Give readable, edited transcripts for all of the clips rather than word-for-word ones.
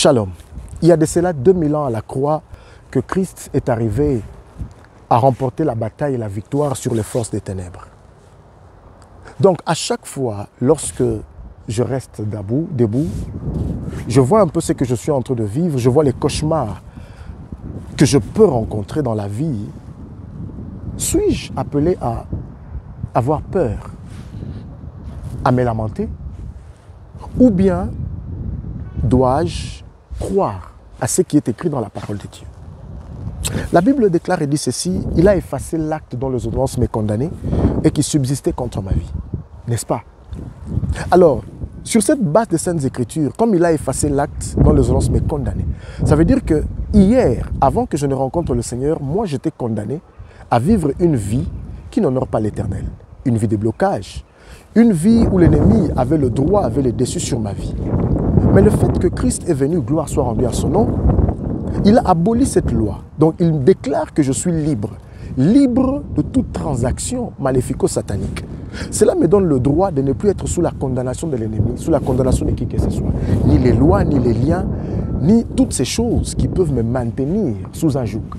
Shalom. Il y a de cela 2000 ans à la croix que Christ est arrivé à remporter la bataille et la victoire sur les forces des ténèbres. Donc à chaque fois, lorsque je reste debout, je vois un peu ce que je suis en train de vivre, je vois les cauchemars que je peux rencontrer dans la vie. Suis-je appelé à avoir peur, à me lamenter? Ou bien dois-je croire à ce qui est écrit dans la parole de Dieu? La Bible déclare et dit ceci: il a effacé l'acte dont les ordonnances m'ont condamné et qui subsistait contre ma vie. N'est-ce pas? Alors, sur cette base des Saintes Écritures, comme il a effacé l'acte dont les ordonnances m'ont condamné, ça veut dire que hier, avant que je ne rencontre le Seigneur, moi j'étais condamné à vivre une vie qui n'honore pas l'Éternel. Une vie de blocage. Une vie où l'ennemi avait le droit, avait le dessus sur ma vie. Mais le fait que Christ est venu, gloire soit rendue à son nom, il a aboli cette loi. Donc il déclare que je suis libre. Libre de toute transaction maléfico-satanique. Cela me donne le droit de ne plus être sous la condamnation de l'ennemi, sous la condamnation de qui que ce soit. Ni les lois, ni les liens, ni toutes ces choses qui peuvent me maintenir sous un joug.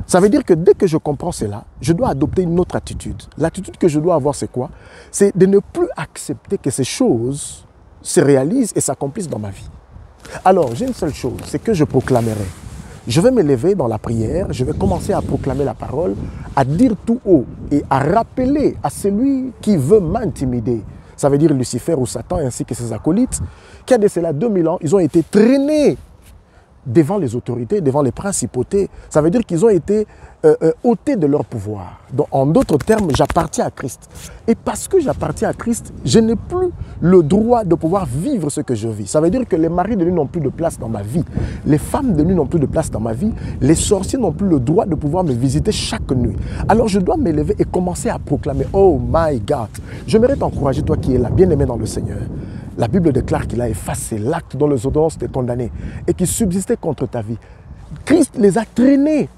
Ça veut dire que dès que je comprends cela, je dois adopter une autre attitude. L'attitude que je dois avoir, c'est quoi? C'est de ne plus accepter que ces choses se réalisent et s'accomplissent dans ma vie. Alors, j'ai une seule chose, c'est que je proclamerai. Je vais me lever dans la prière, je vais commencer à proclamer la parole, à dire tout haut et à rappeler à celui qui veut m'intimider. Ça veut dire Lucifer ou Satan ainsi que ses acolytes, qui a de cela 2000 ans, ils ont été traînés devant les autorités, devant les principautés. Ça veut dire qu'ils ont été ôtés de leur pouvoir. Donc, en d'autres termes, j'appartiens à Christ. Et parce que j'appartiens à Christ, je n'ai plus le droit de pouvoir vivre ce que je vis. Ça veut dire que les maris de nuit n'ont plus de place dans ma vie. Les femmes de nuit n'ont plus de place dans ma vie. Les sorciers n'ont plus le droit de pouvoir me visiter chaque nuit. Alors, je dois m'élever et commencer à proclamer: oh my God! J'aimerais t'encourager, toi qui es là, bien-aimé dans le Seigneur. La Bible déclare qu'il a effacé l'acte dont les ordonnances t'ont condamné et qui subsistait contre ta vie. Christ les a traînés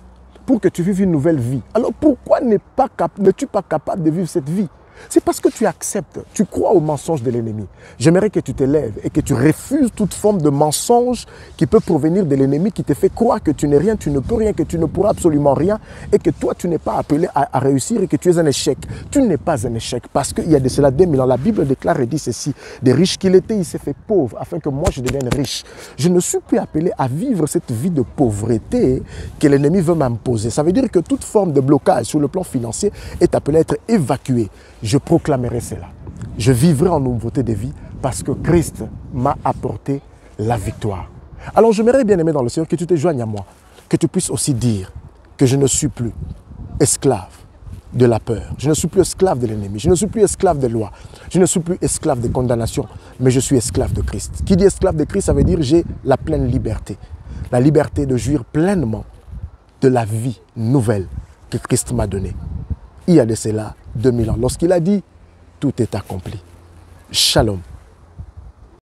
pour que tu vives une nouvelle vie. Alors pourquoi n'es-tu pas capable de vivre cette vie? C'est parce que tu acceptes, tu crois au mensonge de l'ennemi. J'aimerais que tu te lèves et que tu refuses toute forme de mensonge qui peut provenir de l'ennemi, qui te fait croire que tu n'es rien, tu ne peux rien, que tu ne pourras absolument rien et que toi tu n'es pas appelé à réussir et que tu es un échec. Tu n'es pas un échec parce qu'il y a de cela 2000 ans. La Bible déclare et dit ceci: des riches qu'il était, il s'est fait pauvre afin que moi je devienne riche. Je ne suis plus appelé à vivre cette vie de pauvreté que l'ennemi veut m'imposer. Ça veut dire que toute forme de blocage sur le plan financier est appelée à être évacuée. Je proclamerai cela. Je vivrai en nouveauté de vie parce que Christ m'a apporté la victoire. Alors j'aimerais bien aimer dans le Seigneur que tu te joignes à moi, que tu puisses aussi dire que je ne suis plus esclave de la peur. Je ne suis plus esclave de l'ennemi. Je ne suis plus esclave des lois. Je ne suis plus esclave des condamnations, mais je suis esclave de Christ. Qui dit esclave de Christ, ça veut dire j'ai la pleine liberté. La liberté de jouir pleinement de la vie nouvelle que Christ m'a donnée. Il y a de cela 2000 ans. Lorsqu'il a dit, tout est accompli. Shalom.